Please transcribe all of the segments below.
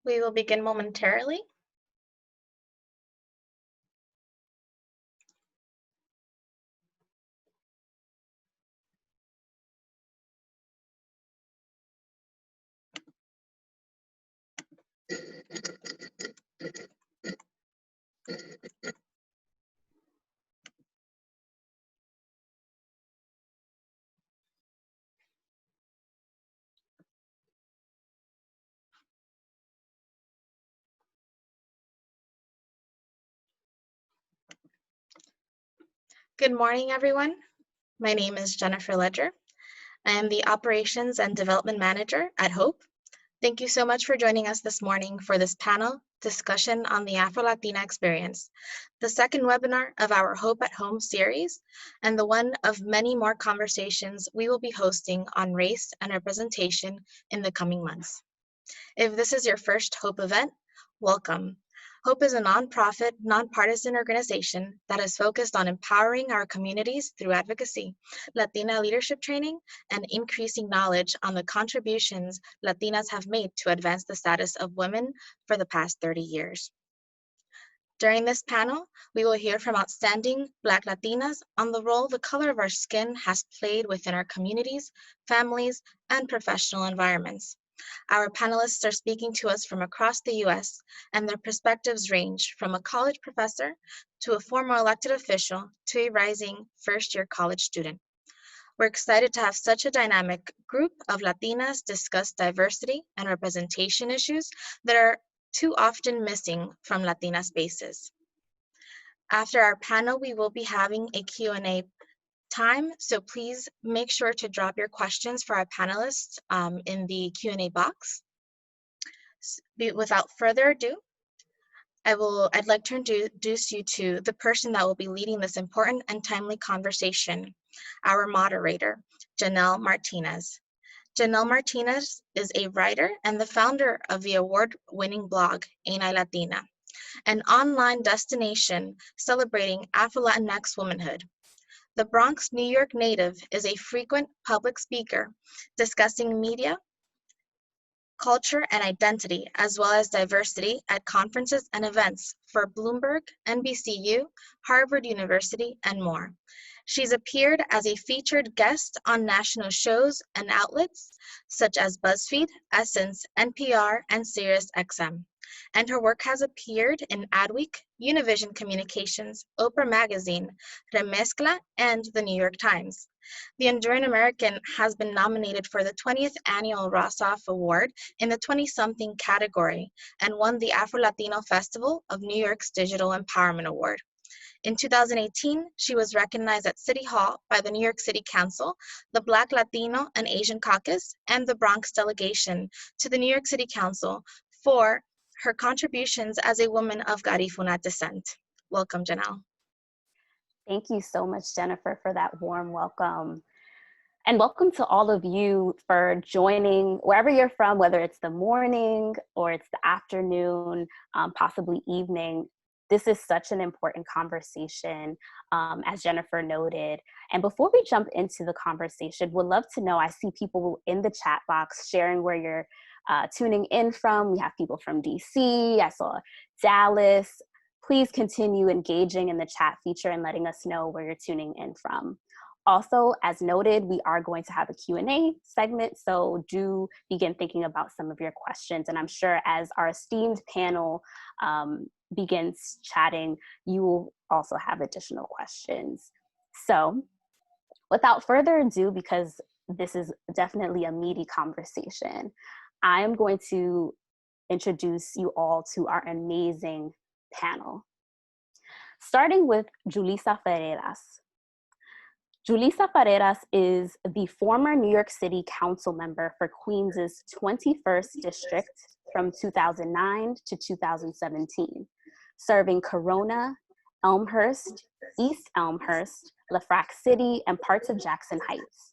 We will begin momentarily. Good morning, everyone. My name is Jennifer Ledger. I am the Operations and Development Manager at HOPE. Thank you so much for joining us this morning for this panel discussion on the Afro-Latina experience, the second webinar of our Hope at Home series, and the one of many more conversations we will be hosting on race and representation in the coming months. If this is your first HOPE event, welcome. HOPE is a nonprofit, nonpartisan organization that is focused on empowering our communities through advocacy, Latina leadership training, and increasing knowledge on the contributions Latinas have made to advance the status of women for the past 30 years. During this panel, we will hear from outstanding Black Latinas on the role the color of our skin has played within our communities, families, and professional environments. Our panelists are speaking to us from across the US, and their perspectives range from a college professor to a former elected official to a rising first-year college student. We're excited to have such a dynamic group of Latinas discuss diversity and representation issues that are too often missing from Latina spaces. After our panel, we will be having a Q&A time, so please make sure to drop your questions for our panelists in the Q&A box. Without further ado, I'd like to introduce you to the person that will be leading this important and timely conversation, our moderator, Janelle Martinez. Janelle Martinez is a writer and the founder of the award-winning blog, Ain't I Latina, an online destination celebrating Afro-Latinx womanhood. The Bronx, New York native is a frequent public speaker discussing media, culture, and identity, as well as diversity at conferences and events for Bloomberg, NBCU, Harvard University, and more. She's appeared as a featured guest on national shows and outlets such as BuzzFeed, Essence, NPR, and SiriusXM. And her work has appeared in Adweek, Univision Communications, Oprah Magazine, Remezcla, and the New York Times. The Enduring American has been nominated for the 20th Annual Rossoff Award in the 20-something category and won the Afro-Latino Festival of New York's Digital Empowerment Award. In 2018, she was recognized at City Hall by the New York City Council, the Black, Latino, and Asian Caucus, and the Bronx delegation to the New York City Council for her contributions as a woman of Garifuna descent. Welcome, Janelle. Thank you so much, Jennifer, for that warm welcome. And welcome to all of you for joining wherever you're from, whether it's the morning or it's the afternoon, possibly evening. This is such an important conversation, as Jennifer noted. And before we jump into the conversation, would love to know, I see people in the chat box sharing where you're tuning in from. We have people from DC, I saw Dallas. Please continue engaging in the chat feature and letting us know where you're tuning in from. Also, as noted, we are going to have a Q&A segment, so do begin thinking about some of your questions. And I'm sure as our esteemed panel begins chatting, you will also have additional questions. So without further ado, because this is definitely a meaty conversation, I am going to introduce you all to our amazing panel. Starting with Julissa Ferreiras. Julissa Ferreiras is the former New York City Council member for Queens's 21st District from 2009 to 2017, serving Corona, Elmhurst, East Elmhurst, LaFrac City, and parts of Jackson Heights.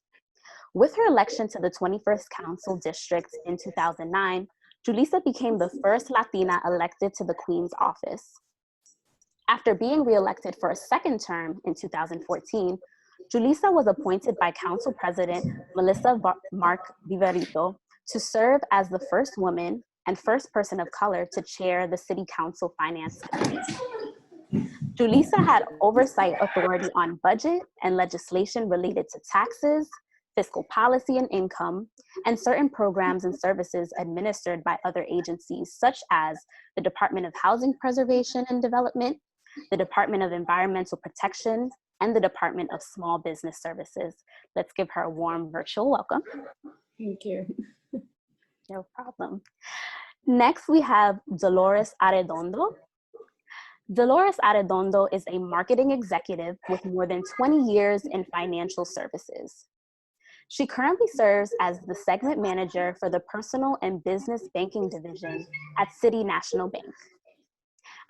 With her election to the 21st Council District in 2009, Julissa became the first Latina elected to the Queen's office. After being reelected for a second term in 2014, Julissa was appointed by Council President Melissa Mark Viverito to serve as the first woman and first person of color to chair the City Council Finance Committee. Julissa had oversight authority on budget and legislation related to taxes, fiscal policy and income, and certain programs and services administered by other agencies, such as the Department of Housing Preservation and Development, the Department of Environmental Protection, and the Department of Small Business Services. Let's give her a warm virtual welcome. Thank you. No problem. Next, we have Dolores Arredondo. Dolores Arredondo is a marketing executive with more than 20 years in financial services. She currently serves as the segment manager for the Personal and Business Banking Division at City National Bank.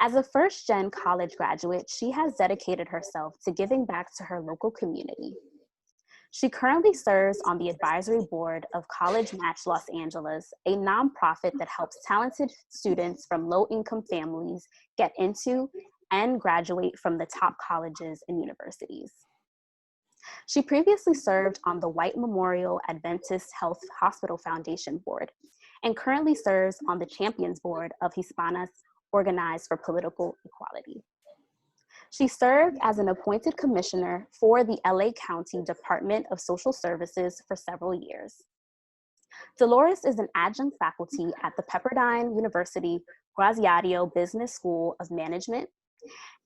As a first-gen college graduate, she has dedicated herself to giving back to her local community. She currently serves on the advisory board of College Match Los Angeles, a nonprofit that helps talented students from low-income families get into and graduate from the top colleges and universities. She previously served on the White Memorial Adventist Health Hospital Foundation Board and currently serves on the Champions Board of Hispanas Organized for Political Equality. She served as an appointed commissioner for the LA County Department of Social Services for several years. Dolores is an adjunct faculty at the Pepperdine University Graziadio Business School of Management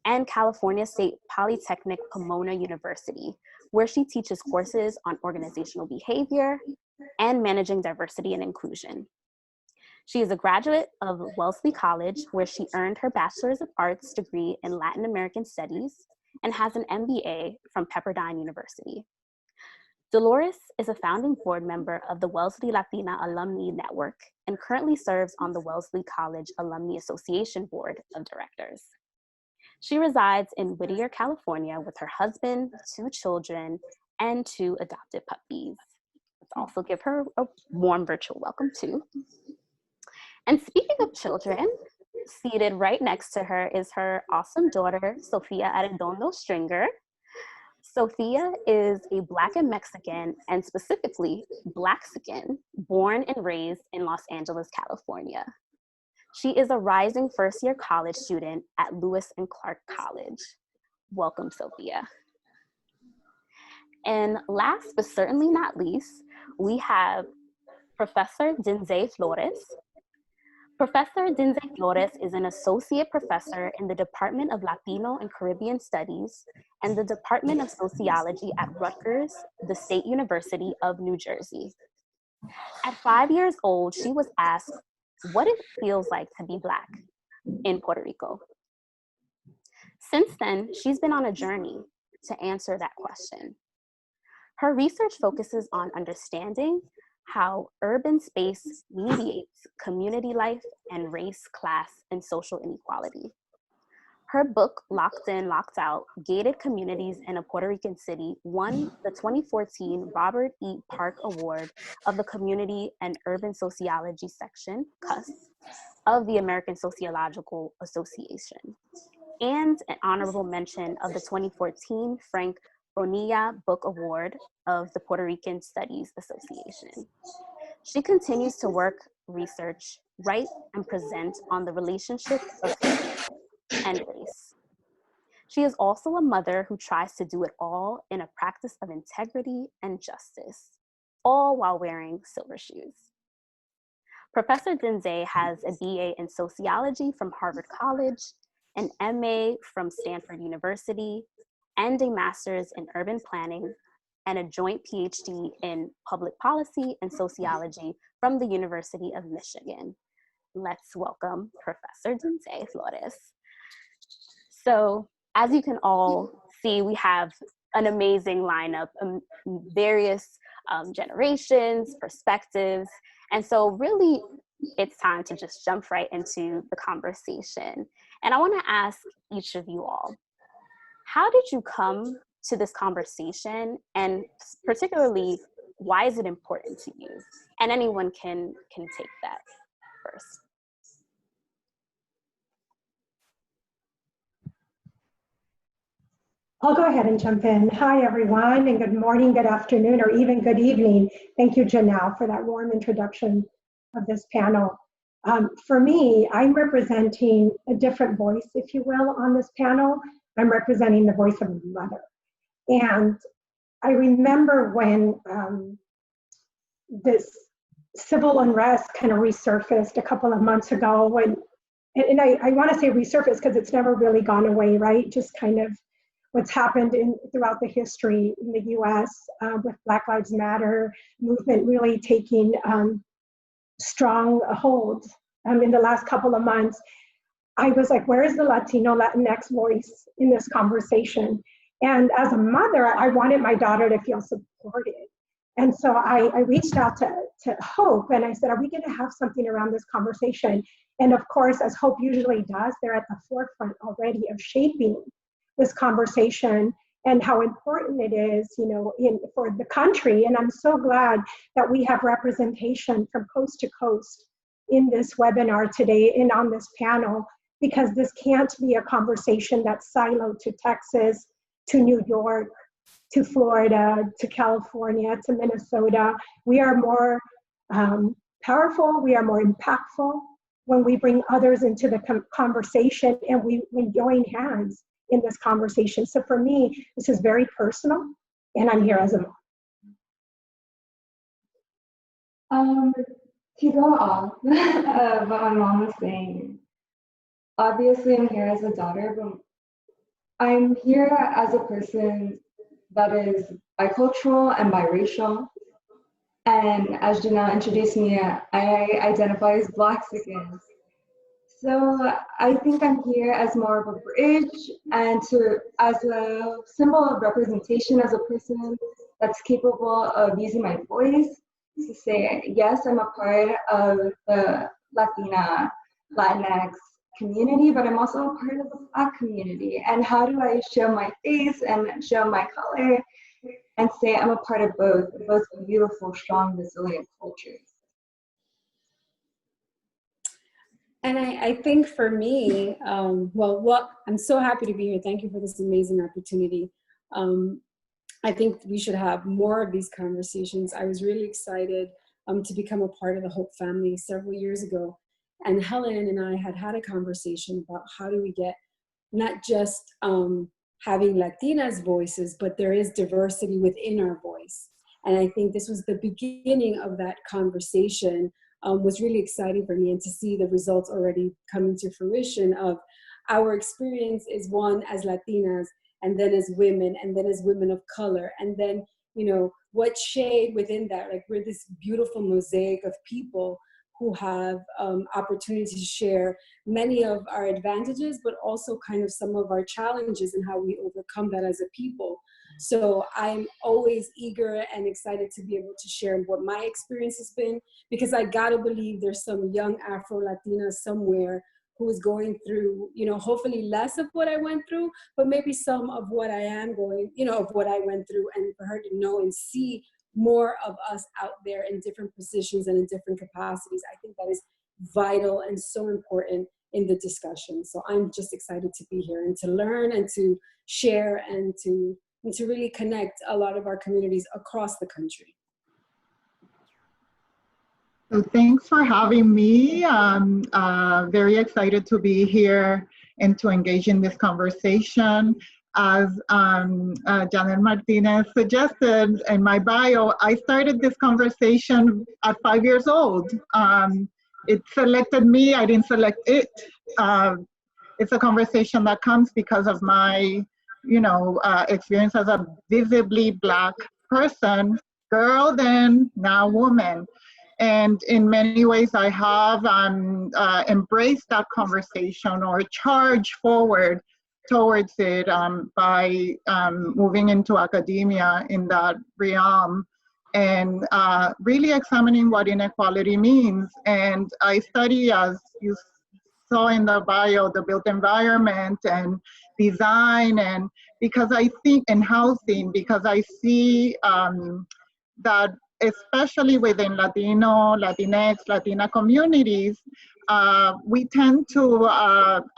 and California State Polytechnic Pomona University, where she teaches courses on organizational behavior and managing diversity and inclusion. She is a graduate of Wellesley College, where she earned her Bachelor's of Arts degree in Latin American Studies and has an MBA from Pepperdine University. Dolores is a founding board member of the Wellesley Latina Alumni Network and currently serves on the Wellesley College Alumni Association Board of Directors. She resides in Whittier, California with her husband, 2 children, and 2 adopted puppies. Let's also give her a warm virtual welcome too. And speaking of children, seated right next to her is her awesome daughter, Sophia Adegondo Stringer. Sophia is a Black and Mexican, and specifically Blaxican, born and raised in Los Angeles, California. She is a rising first-year college student at Lewis and Clark College. Welcome, Sophia. And last but certainly not least, we have Professor Denzel Flores. Professor Denzel Flores is an associate professor in the Department of Latino and Caribbean Studies and the Department of Sociology at Rutgers, the State University of New Jersey. At 5 years old, she was asked what it feels like to be Black in Puerto Rico. Since then, she's been on a journey to answer that question. Her research focuses on understanding how urban space mediates community life and race, class, and social inequality. Her book, Locked In, Locked Out, Gated Communities in a Puerto Rican City, won the 2014 Robert E. Park Award of the Community and Urban Sociology section, CUS, of the American Sociological Association, and an honorable mention of the 2014 Frank Bonilla Book Award of the Puerto Rican Studies Association. She continues to work, research, write, and present on the relationship of faith and race. She is also a mother who tries to do it all in a practice of integrity and justice, all while wearing silver shoes. Professor Denzel has a BA in sociology from Harvard College, an MA from Stanford University, and a master's in urban planning, and a joint PhD in public policy and sociology from the University of Michigan. Let's welcome Professor Denzel Flores. So, as you can all see, we have an amazing lineup, various generations, perspectives, and so really it's time to just jump right into the conversation. And I want to ask each of you all, how did you come to this conversation, and particularly, why is it important to you? And anyone can take that first. I'll go ahead and jump in. Hi, everyone, and good morning, good afternoon, or even good evening. Thank you, Janelle, for that warm introduction of this panel. For me, I'm representing a different voice, if you will, on this panel. I'm representing the voice of a mother. And I remember when this civil unrest kind of resurfaced a couple of months ago when, and I want to say resurfaced because it's never really gone away, right? Just kind of what's happened throughout the history in the US with Black Lives Matter movement really taking strong hold in the last couple of months. I was like, where is the Latino, Latinx voice in this conversation? And as a mother, I wanted my daughter to feel supported. And so I reached out to Hope and I said, are we going to have something around this conversation? And of course, as Hope usually does, they're at the forefront already of shaping this conversation and how important it is, you know, for the country. And I'm so glad that we have representation from coast to coast in this webinar today and on this panel, because this can't be a conversation that's siloed to Texas, to New York, to Florida, to California, to Minnesota. We are more powerful, we are more impactful when we bring others into the conversation and we join hands in this conversation. So for me, this is very personal, and I'm here as a mom. To go off of what my mom was saying, obviously I'm here as a daughter, but I'm here as a person that is bicultural and biracial. And as Janelle introduced me, I identify as Blaxican. So I think I'm here as more of a bridge and as a symbol of representation, as a person that's capable of using my voice to say, yes, I'm a part of the Latina, Latinx community, but I'm also a part of the Black community. And how do I show my face and show my color and say I'm a part of both beautiful, strong, resilient cultures? And I think for me, I'm so happy to be here. Thank you for this amazing opportunity. I think we should have more of these conversations. I was really excited to become a part of the Hope family several years ago. And Helen and I had a conversation about how do we get not just having Latinas voices, but there is diversity within our voice. And I think this was the beginning of that conversation. Was really exciting for me, and to see the results already coming to fruition of our experience is one as Latinas, and then as women, and then as women of color, and then, you know, what shade within that, like we're this beautiful mosaic of people who have opportunity to share many of our advantages, but also kind of some of our challenges and how we overcome that as a people. So I'm always eager and excited to be able to share what my experience has been, because I gotta believe there's some young Afro-Latina somewhere who is going through, you know, hopefully less of what I went through, but maybe some of what I am going, you know, of what I went through, and for her to know and see more of us out there in different positions and in different capacities. I think that is vital and so important in the discussion. So I'm just excited to be here and to learn and to share and to really connect a lot of our communities across the country. So thanks for having me. I'm very excited to be here and to engage in this conversation. As Janelle Martinez suggested in my bio, I started this conversation at 5 years old. It selected me, I didn't select it. It's a conversation that comes because of my experience as a visibly Black person, girl then, now woman. And in many ways I have embraced that conversation or charged forward towards it by moving into academia in that realm and really examining what inequality means. And I study, as you saw in the bio, the built environment and design, and because I think in housing, because I see that especially within Latino, Latinx, Latina communities, we tend to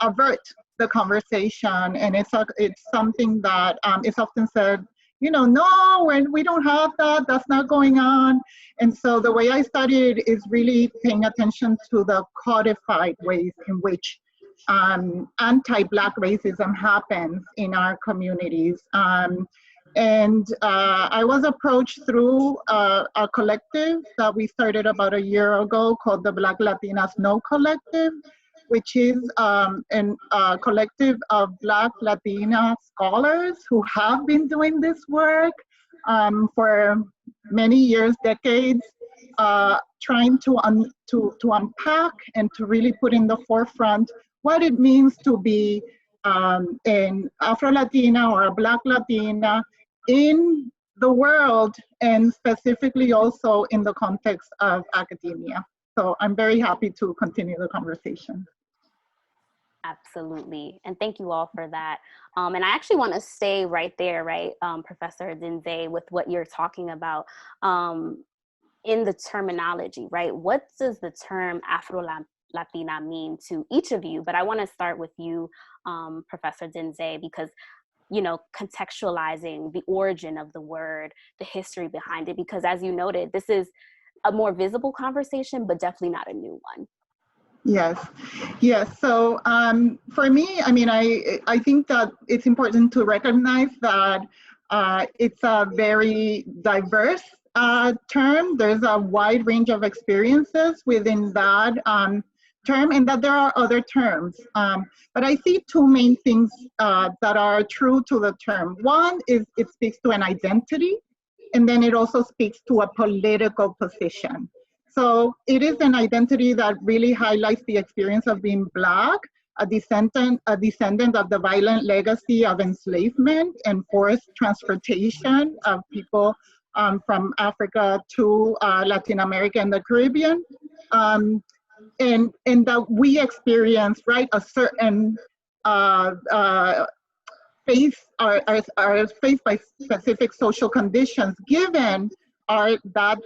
avert the conversation, and it's something that is often said no, we don't have that, that's not going on. And so the way I studied is really paying attention to the codified ways in which anti-Black racism happens in our communities. I was approached through a collective that we started about a year ago called the Black Latinas No Collective, which is a collective of Black Latina scholars who have been doing this work for many years, decades, trying to unpack and to really put in the forefront what it means to be an Afro-Latina or a Black Latina in the world, and specifically also in the context of academia. So I'm very happy to continue the conversation. Absolutely, and thank you all for that. And I actually want to stay right there, right, Professor Denzel, with what you're talking about in the terminology, right? What does the term Afro-Latina mean to each of you? But I want to start with you, Professor Denzel, because contextualizing the origin of the word, the history behind it, because as you noted, this is a more visible conversation, but definitely not a new one. Yes. So for me, I think that it's important to recognize that it's a very diverse term. There's a wide range of experiences within that term, and that there are other terms. But I see two main things that are true to the term. One is it speaks to an identity, and then it also speaks to a political position. So it is an identity that really highlights the experience of being Black, a descendant of the violent legacy of enslavement and forced transportation of people from Africa to Latin America and the Caribbean. And that we experience, right, a certain are faced by specific social conditions given that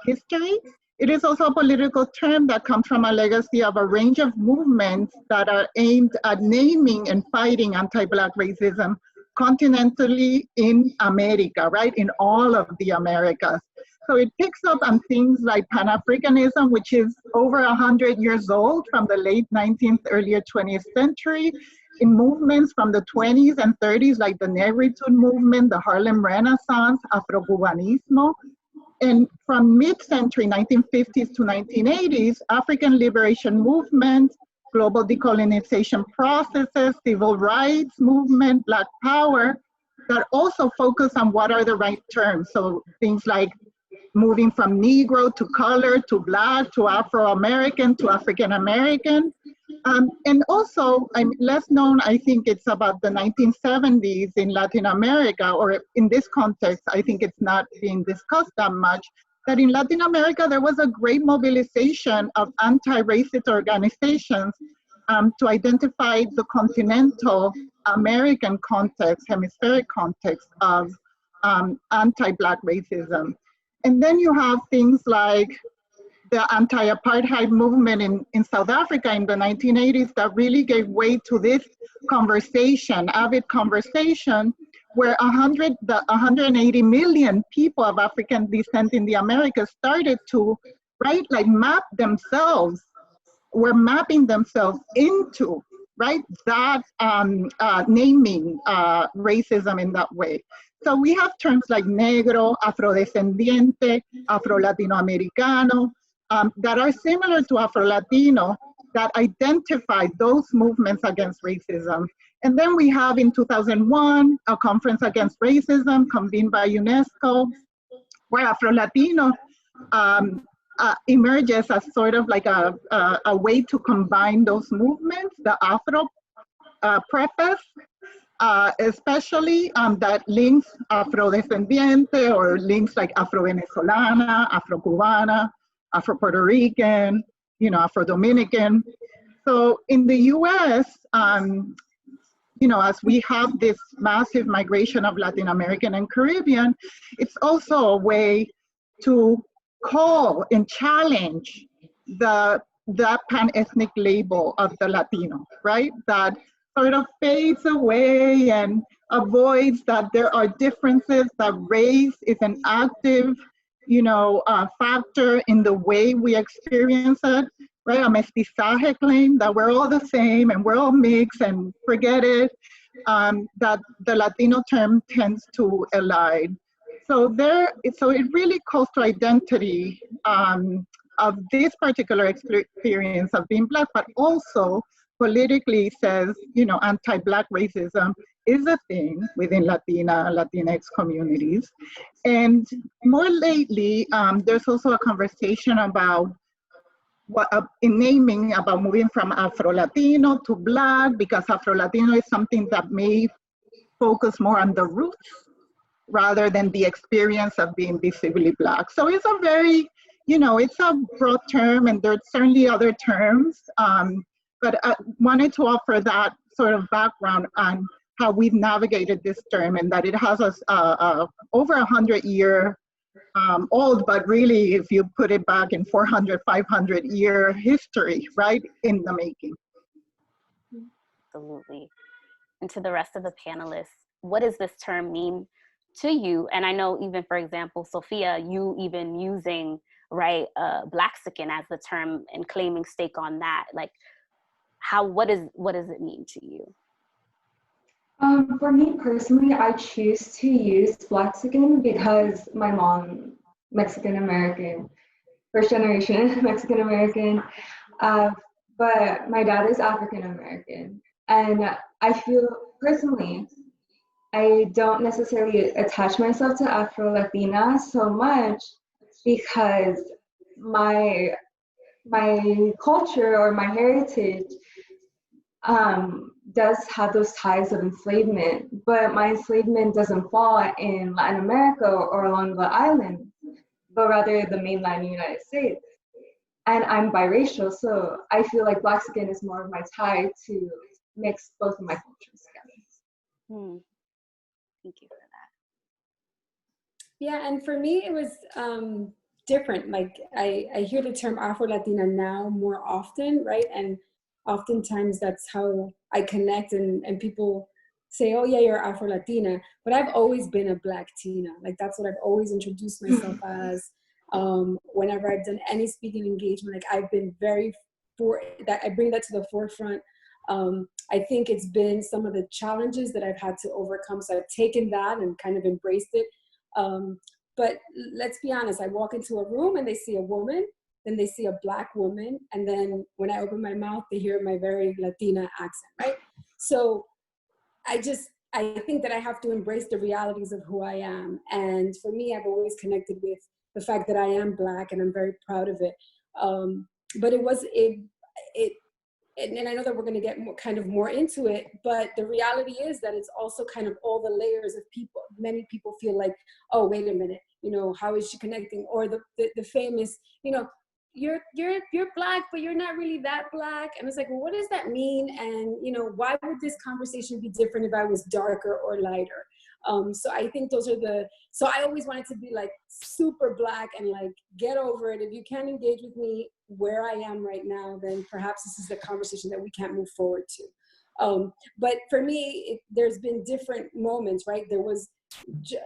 history. It is also a political term that comes from a legacy of a range of movements that are aimed at naming and fighting anti-Black racism continentally in America, right, in all of the Americas. So it picks up on things like Pan-Africanism, which is over 100 years old, from the late 19th, earlier 20th century, in movements from the 20s and 30s, like the Negritude movement, the Harlem Renaissance, Afro-Cubanismo. And from mid-century, 1950s to 1980s, African liberation movement, global decolonization processes, civil rights movement, Black power, that also focus on what are the right terms. So things like moving from Negro to color to Black to Afro-American to African-American. And also, less known, I think it's about the 1970s in Latin America, or in this context, I think it's not being discussed that much, that in Latin America, there was a great mobilization of anti-racist organizations to identify the continental American context, hemispheric context of anti-Black racism. And then you have things like the anti-apartheid movement in South Africa in the 1980s that really gave way to this conversation, avid conversation, where 180 million people of African descent in the Americas started to, right, like were mapping themselves into, right, that naming racism in that way. So we have terms like negro, afrodescendiente, afro-latinoamericano, that are similar to Afro-Latino, that identify those movements against racism. And then we have in 2001, a conference against racism convened by UNESCO, where Afro-Latino emerges as sort of like a way to combine those movements, the Afro preface, especially that links Afrodescendiente, or links like Afro-Venezolana, Afro-Cubana, Afro-Puerto Rican, Afro-Dominican. So in the US, as we have this massive migration of Latin American and Caribbean, it's also a way to call and challenge that pan-ethnic label of the Latino, right? That sort of fades away and avoids that there are differences, that race is an active, factor in the way we experience it, right? A mestizaje claim that we're all the same and we're all mixed and forget it, that the Latino term tends to elide. So it really calls to identity of this particular experience of being Black, but also politically says, anti-Black racism is a thing within Latinx communities. And more lately, there's also a conversation about in naming about moving from Afro-Latino to Black, because Afro-Latino is something that may focus more on the roots rather than the experience of being visibly Black. So it's a very, it's a broad term, and there's certainly other terms, but I wanted to offer that sort of background on how we've navigated this term, and that it has over 100-year old, but really, if you put it back in 400, 500-year history, right, in the making. Absolutely. And to the rest of the panelists, what does this term mean to you? And I know even, for example, Sophia, you even using, right, Blaxican as the term and claiming stake on that. Like, what does it mean to you? For me personally, I choose to use Blaxican because my mom, Mexican-American, first generation Mexican-American, but my dad is African-American. And I feel personally, I don't necessarily attach myself to Afro-Latina so much because my culture or my heritage does have those ties of enslavement, but my enslavement doesn't fall in Latin America or along the island, but rather the mainland United States. And I'm biracial, so I feel like Blaxican is more of my tie to mix both of my cultures together. Thank you for that. Yeah, and for me, it was different. Like I hear the term Afro-Latina now more often, right? And oftentimes that's how I connect, and people say, oh yeah, you're Afro-Latina, but I've always been a Black Tina. Like that's what I've always introduced myself as. Whenever I've done any speaking engagement, like I've been very for that. I bring that to the forefront. I think it's been some of the challenges that I've had to overcome. So I've taken that and kind of embraced it. But let's be honest, I walk into a room and they see a woman, then they see a Black woman, and then when I open my mouth, they hear my very Latina accent, right? So I think that I have to embrace the realities of who I am. And for me, I've always connected with the fact that I am Black, and I'm very proud of it. But and I know that we're going to get more into it, but the reality is that it's also kind of all the layers of people. Many people feel like, oh, wait a minute, how is she connecting? Or the famous, you're Black, but you're not really that Black. And it's like, well, what does that mean? And, why would this conversation be different if I was darker or lighter? So I think so I always wanted to be like super Black and like, get over it. If you can't engage with me where I am right now, then perhaps this is the conversation that we can't move forward to. But for me, there's been different moments, right? There was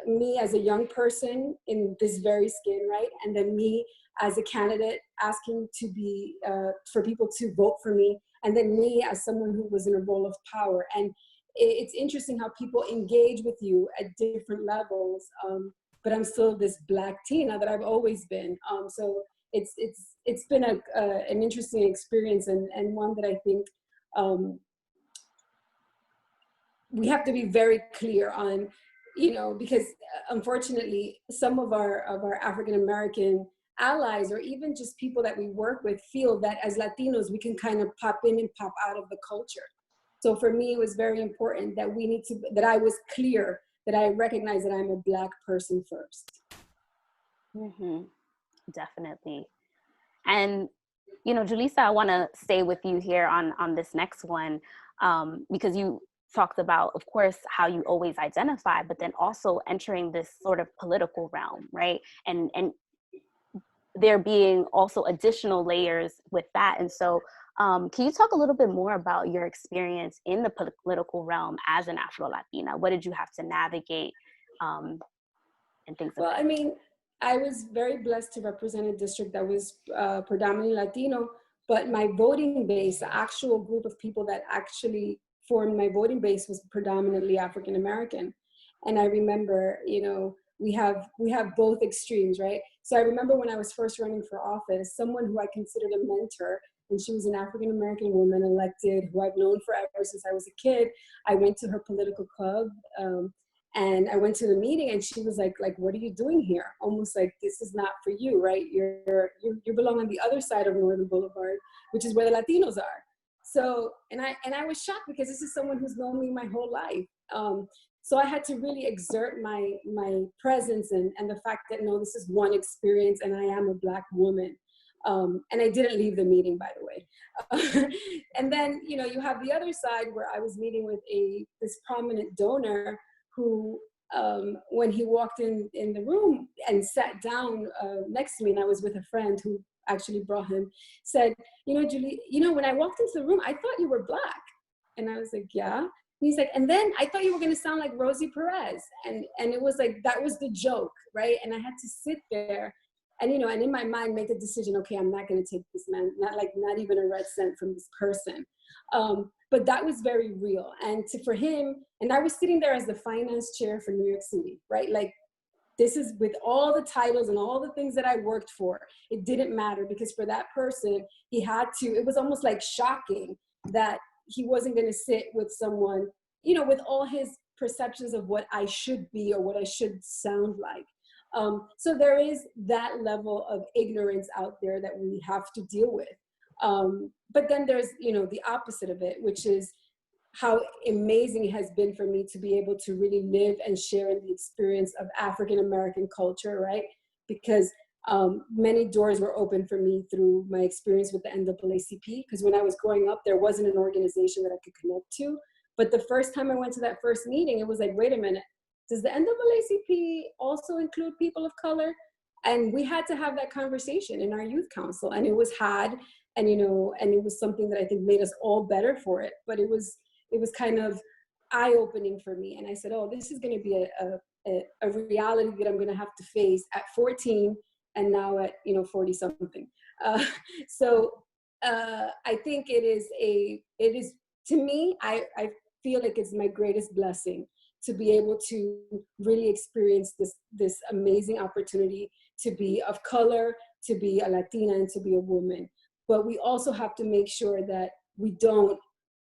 me as a young person in this very skin, right? And then me as a candidate asking to be, for people to vote for me. And then me as someone who was in a role of power. And it's interesting how people engage with you at different levels, but I'm still this Black Tina that I've always been. So it's been an interesting experience, and one that I think we have to be very clear on, because unfortunately some of our African American allies, or even just people that we work with, feel that as Latinos we can kind of pop in and pop out of the culture. So for me, it was very important that that I was clear that I recognize that I'm a Black person first. Mm-hmm. Definitely. And, Julissa, I want to stay with you here on this next one, because you talked about, of course, how you always identify, but then also entering this sort of political realm, right? And there being also additional layers with that. And so can you talk a little bit more about your experience in the political realm as an Afro-Latina? What did you have to navigate and things like that? Well, I mean, I was very blessed to represent a district that was predominantly Latino, but my voting base, the actual group of people that actually formed my voting base, was predominantly African American. And I remember, you know, we have both extremes, right? So I remember when I was first running for office, someone who I considered a mentor, and she was an African American woman elected who I've known forever since I was a kid. I went to her political club. And I went to the meeting, and she was like, what are you doing here? Almost like, this is not for you, right? You belong on the other side of Northern Boulevard, which is where the Latinos are. So, and I was shocked because this is someone who's known me my whole life. So I had to really exert my presence and the fact that, no, this is one experience and I am a Black woman. And I didn't leave the meeting, by the way. And then, you know, you have the other side where I was meeting with this prominent donor who, when he walked in the room and sat down next to me, and I was with a friend who actually brought him, said, you know, Julie, you know, when I walked into the room, I thought you were Black. And I was like, yeah. And he's like, and then I thought you were going to sound like Rosie Perez. And it was like, that was the joke, right? And I had to sit there and, you know, and in my mind make a decision, okay, I'm not going to take this man, not even a red cent from this person. But that was very real. And for him, and I was sitting there as the finance chair for New York City, right? Like, this is with all the titles and all the things that I worked for, it didn't matter, because for that person, he had to, it was almost like shocking that he wasn't going to sit with someone, you know, with all his perceptions of what I should be or what I should sound like. So there is that level of ignorance out there that we have to deal with. But then there's, you know, the opposite of it, which is how amazing it has been for me to be able to really live and share in the experience of African-American culture, right? Because many doors were open for me through my experience with the NAACP, because when I was growing up, there wasn't an organization that I could connect to. But the first time I went to that first meeting, it was like, wait a minute, does the NAACP also include people of color? And we had to have that conversation in our youth council, and it was had, and, you know, and it was something that I think made us all better for it. But it was kind of eye-opening for me. And I said, oh, this is going to be a reality that I'm going to have to face at 14 and now at, you know, 40 something. So I think it is, to me, I feel like it's my greatest blessing to be able to really experience this amazing opportunity to be of color, to be a Latina, and to be a woman. But we also have to make sure that we don't,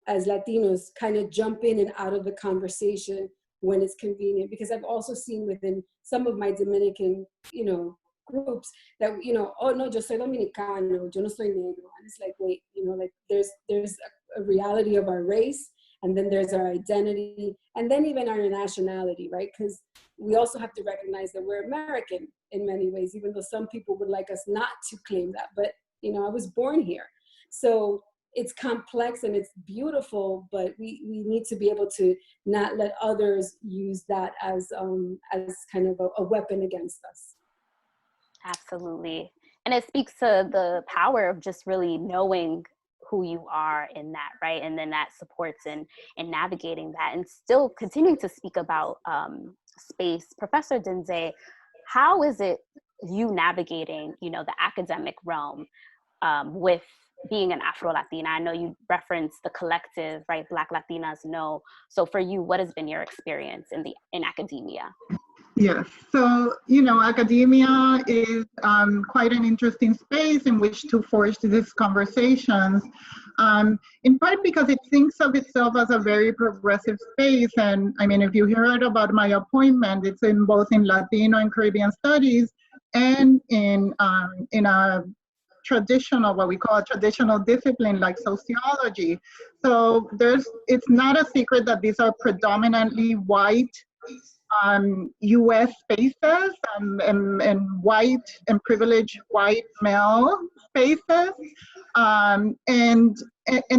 as Latinos, kind of jump in and out of the conversation when it's convenient. Because I've also seen within some of my Dominican, you know, groups that, you know, oh no, yo soy dominicano, yo no soy negro. And it's like, wait, you know, like there's a reality of our race, and then there's our identity, and then even our nationality, right? Because we also have to recognize that we're American in many ways, even though some people would like us not to claim that. But, you know, I was born here. So it's complex and it's beautiful, but we need to be able to not let others use that as kind of a weapon against us. Absolutely. And it speaks to the power of just really knowing who you are in that, right? And then that supports in navigating that, and still continuing to speak about space. Professor Denzel, how is it you navigating, you know, the academic realm with being an Afro-Latina? I know you referenced the collective, right? Black Latinas Know. So for you, what has been your experience in academia? Yes, so, you know, academia is quite an interesting space in which to forge these conversations, in part because it thinks of itself as a very progressive space. And I mean, if you heard about my appointment, it's in both in Latino and Caribbean studies and in a traditional, what we call a traditional discipline like sociology. So it's not a secret that these are predominantly white U.S. spaces and white and privileged white male spaces, and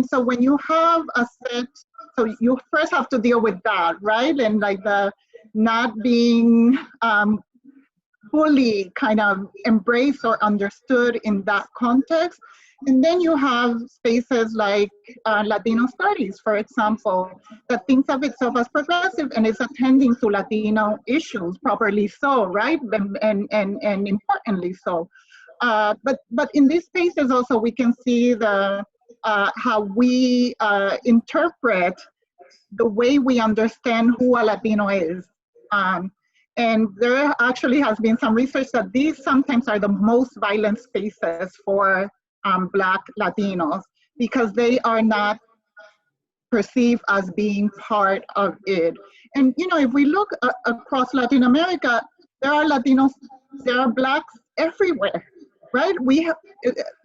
so when you have a set, so you first have to deal with that, right? And like the not being fully kind of embraced or understood in that context. And then you have spaces like Latino Studies, for example, that thinks of itself as progressive and is attending to Latino issues, properly so, right? And importantly so. But in these spaces also we can see the how we interpret the way we understand who a Latino is. And there actually has been some research that these sometimes are the most violent spaces for Black Latinos because they are not perceived as being part of it. And if we look across Latin America, there are Latinos, there are Blacks everywhere, right?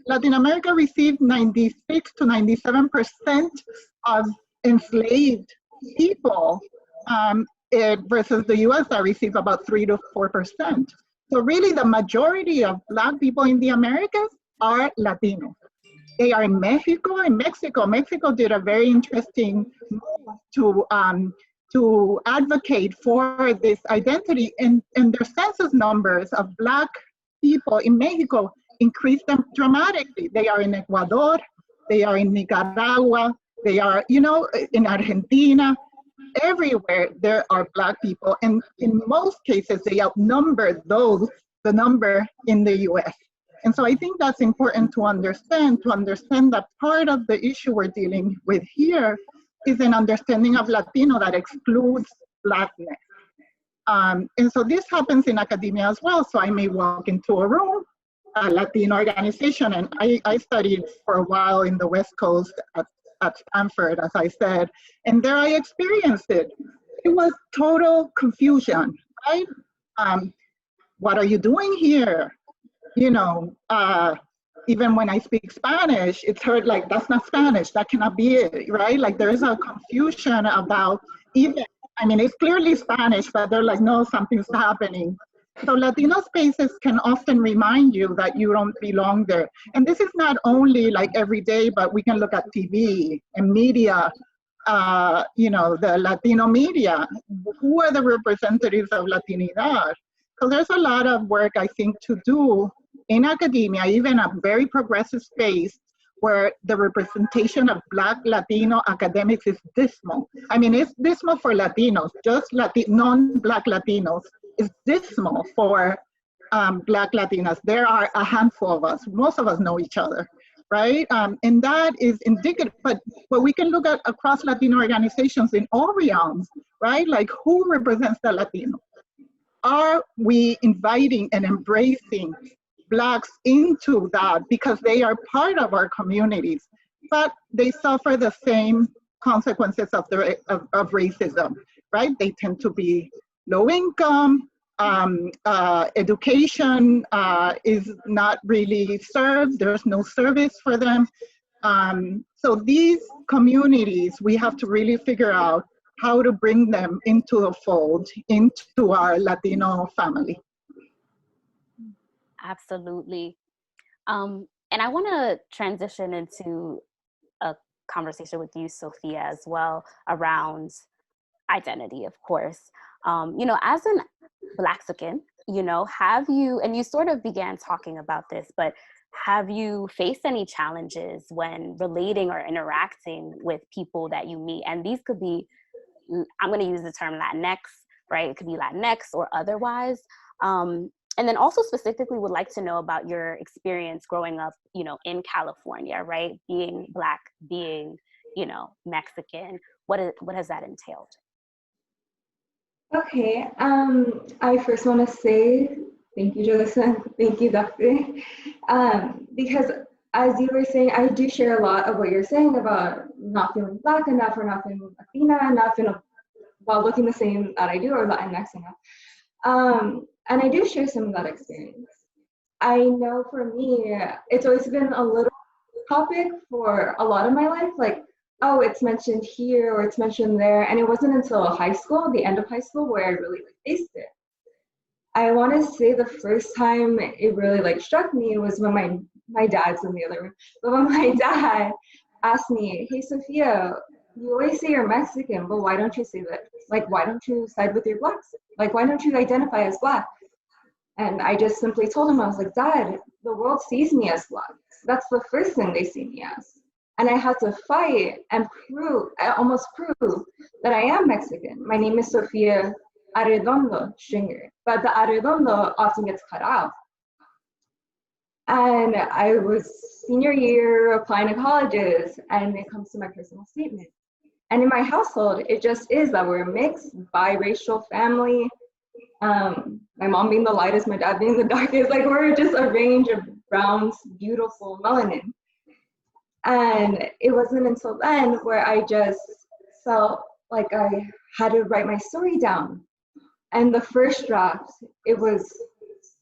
Latin America received 96 to 97% of enslaved people versus the US that receive about 3 to 4%. So really the majority of Black people in the Americas are Latino. They are in Mexico and Mexico. Mexico did a very interesting move to advocate for this identity, and their census numbers of Black people in Mexico increased them dramatically. They are in Ecuador, they are in Nicaragua, they are, in Argentina. Everywhere there are Black people, and in most cases they outnumber the number in the US. And so I think that's important to understand that part of the issue we're dealing with here is an understanding of Latino that excludes Blackness. And so this happens in academia as well. So I may walk into a room, a Latino organization, and I studied for a while in the West Coast at Stanford, as I said, and there I experienced it. It was total confusion, right? What are you doing here? Even when I speak Spanish, it's heard like, that's not Spanish, that cannot be it, right? Like there is a confusion about it's clearly Spanish, but they're like, no, something's happening. So Latino spaces can often remind you that you don't belong there. And this is not only like every day, but we can look at TV and media, the Latino media. Who are the representatives of Latinidad? So there's a lot of work, I think, to do in academia, even a very progressive space where the representation of Black Latino academics is dismal. It's dismal for Latinos, just non-Black Latinos. Is dismal for Black Latinas. There are a handful of us. Most of us know each other, right? And that is indicative, but we can look at across Latino organizations in all realms, right? Like who represents the Latino? Are we inviting and embracing Blacks into that because they are part of our communities, but they suffer the same consequences of racism, right? They tend to be low income, education is not really served, there's no service for them. So these communities, we have to really figure out how to bring them into the fold, into our Latino family. Absolutely. And I want to transition into a conversation with you, Sophia, as well, around identity, of course. As an Blaxican, have you, and you sort of began talking about this, but have you faced any challenges when relating or interacting with people that you meet? And these could be, I'm going to use the term Latinx, right? It could be Latinx or otherwise. And then also specifically would like to know about your experience growing up, in California, right? Being Black, being, Mexican, what has that entailed? Okay, I first want to say thank you, Julissa, thank you, Dante, because as you were saying, I do share a lot of what you're saying about not feeling Black enough or not feeling Latina enough, while looking the same that I do or Latinx enough. And I do share some of that experience. I know for me, it's always been a little topic for a lot of my life, like, oh, it's mentioned here or it's mentioned there. And it wasn't until high school, the end of high school, where I really faced it. I want to say the first time it really struck me was when my dad's in the other room, but when my dad asked me, hey, Sophia, you always say you're Mexican, but why don't you say that? Like, why don't you side with your Blacks? Like, why don't you identify as Black? And I just simply told him, I was like, Dad, the world sees me as Black. That's the first thing they see me as. And I had to fight and almost prove that I am Mexican. My name is Sophia Arredondo Stringer, but the Arredondo often gets cut out. And I was senior year applying to colleges, and it comes to my personal statement. And in my household, it just is that we're a mixed, biracial family. My mom being the lightest, my dad being the darkest, like we're just a range of browns, beautiful melanin. And it wasn't until then where I just felt like I had to write my story down. And the first draft, it was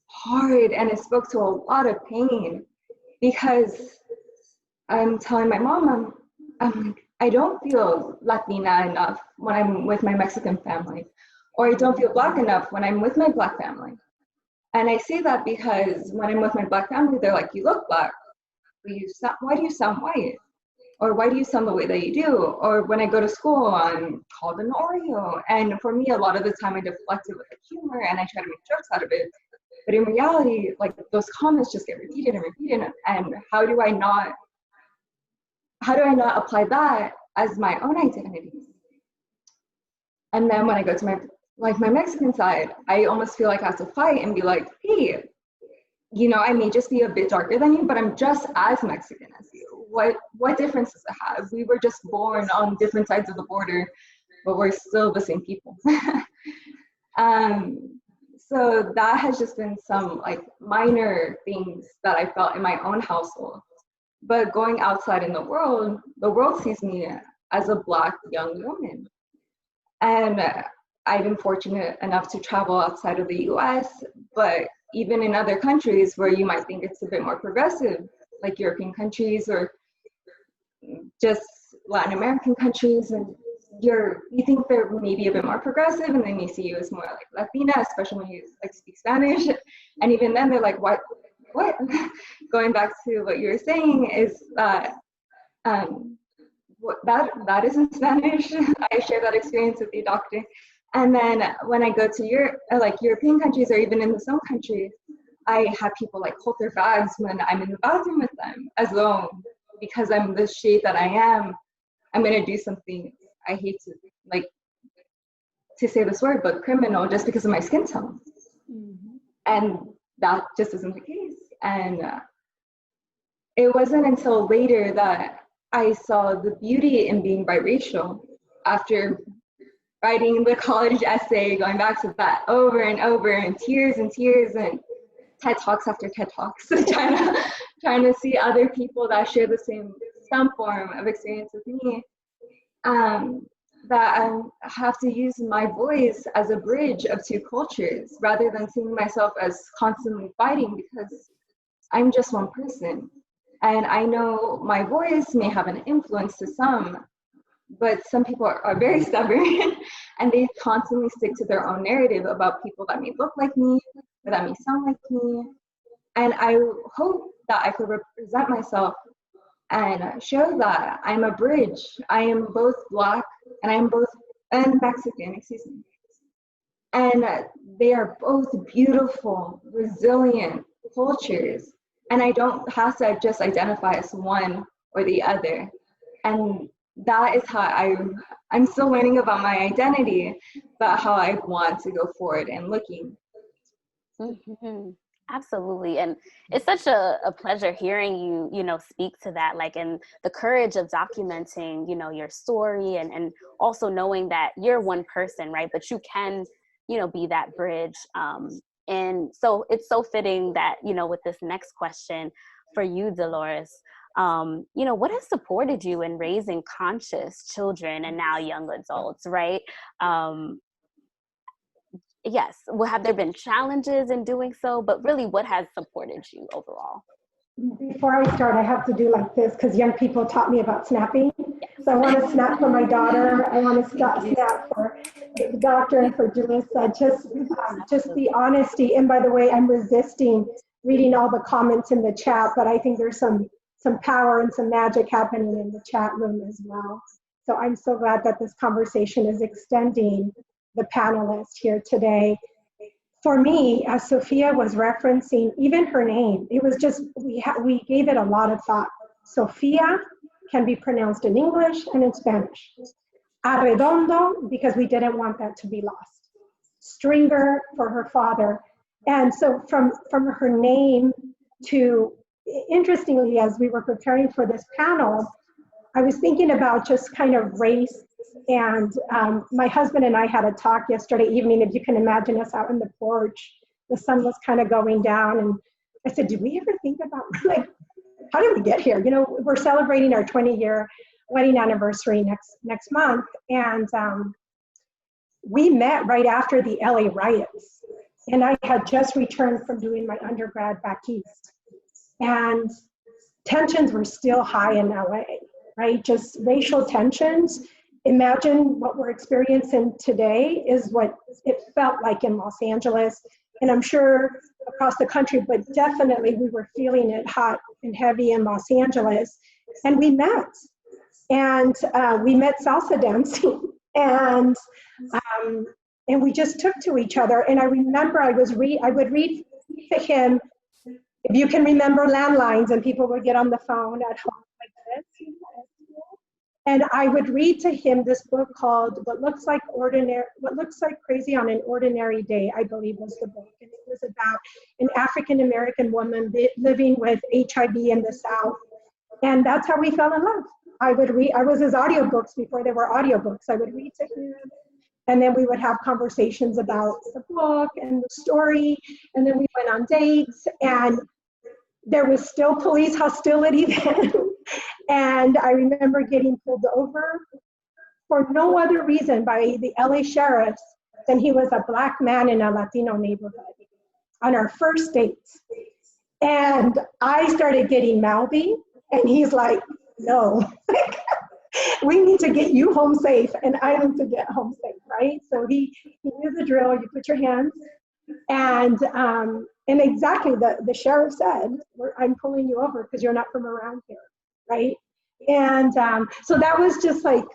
hard and it spoke to a lot of pain because I'm telling my mom, I'm like, I don't feel Latina enough when I'm with my Mexican family, or I don't feel Black enough when I'm with my Black family. And I say that because when I'm with my Black family, they're like, you look Black, but why do you sound white? Or why do you sound the way that you do? Or when I go to school, I'm called an Oreo. And for me, a lot of the time I deflect it with humor and I try to make jokes out of it. But in reality, like those comments just get repeated and repeated. And how do I not apply that as my own identity? And then when I go to my Mexican side, I almost feel like I have to fight and be like, hey, you know, I may just be a bit darker than you, but I'm just as Mexican as you. What difference does it have? We were just born on different sides of the border, but we're still the same people. So that has just been some like minor things that I felt in my own household. But going outside in the world sees me as a Black young woman. And I've been fortunate enough to travel outside of the US, but even in other countries where you might think it's a bit more progressive, like European countries or just Latin American countries, and you think they're maybe a bit more progressive, and then you see you as more like Latina, especially when you like speak Spanish. And even then they're like, what? Going back to what you were saying is that that isn't Spanish. I share that experience with the doctor. And then when I go to European countries or even in the same country, I have people like hold their bags when I'm in the bathroom with them, as though because I'm the shade that I am, I'm gonna do something, I hate to say this word, but criminal just because of my skin tone. Mm-hmm. And that just isn't the case. And it wasn't until later that I saw the beauty in being biracial after writing the college essay, going back to that over and over, and tears and TED Talks after TED Talks, trying to see other people that share some form of experience with me, that I have to use my voice as a bridge of two cultures rather than seeing myself as constantly fighting, because I'm just one person. And I know my voice may have an influence to some, but some people are very stubborn and they constantly stick to their own narrative about people that may look like me or that may sound like me. And I hope that I could represent myself and show that I'm a bridge. I am both Black and Mexican, excuse me. And they are both beautiful, resilient cultures. And I don't have to just identify as one or the other. And that is how I'm still learning about my identity, but how I want to go forward and looking. Mm-hmm. Absolutely. And it's such a pleasure hearing you speak to that, like, and the courage of documenting, your story and also knowing that you're one person, right? But you can, be that bridge. And so it's so fitting that, with this next question for you, Dolores, what has supported you in raising conscious children and now young adults, right? Yes, well, have there been challenges in doing so? But really, what has supported you overall? Before I start, I have to do like this because young people taught me about snapping. So I want to snap for my daughter. I want to snap for the doctor and for Julissa. Just the honesty. And by the way, I'm resisting reading all the comments in the chat, but I think there's some power and some magic happening in the chat room as well. So I'm so glad that this conversation is extending the panelists here today. for me, as Sophia was referencing, even her name, it was just, we gave it a lot of thought. Sophia can be pronounced in English and in Spanish. Arredondo, because we didn't want that to be lost. Stringer for her father. And so from her name to, interestingly, as we were preparing for this panel, I was thinking about just kind of race. And my husband and I had a talk yesterday evening. If you can imagine us out on the porch, the sun was kind of going down. And I said, did we ever think about, like, how did we get here? You know, we're celebrating our 20-year wedding anniversary next month. And we met right after the LA riots. And I had just returned from doing my undergrad back east. And tensions were still high in LA, right? Just racial tensions. Imagine what we're experiencing today is what it felt like in Los Angeles. And I'm sure across the country, but definitely we were feeling it hot and heavy in Los Angeles. And we met. And we met salsa dancing. And we just took to each other. And I remember I would read to him, if you can remember landlines, and people would get on the phone at home like this. And I would read to him this book called What Looks Like Crazy on an Ordinary Day, I believe was the book. And it was about an African-American woman living with HIV in the South. And that's how we fell in love. I was his audiobooks before there were audiobooks. I would read to him, and then we would have conversations about the book and the story, and then we went on dates, and there was still police hostility then. And I remember getting pulled over for no other reason by the LA sheriffs than he was a Black man in a Latino neighborhood on our first date. And I started getting mouthy, and he's like, no, we need to get you home safe, and I need to get home safe, right? So he knew the drill. You put your hands, and exactly the sheriff said, I'm pulling you over because you're not from around here, right? And so that was just like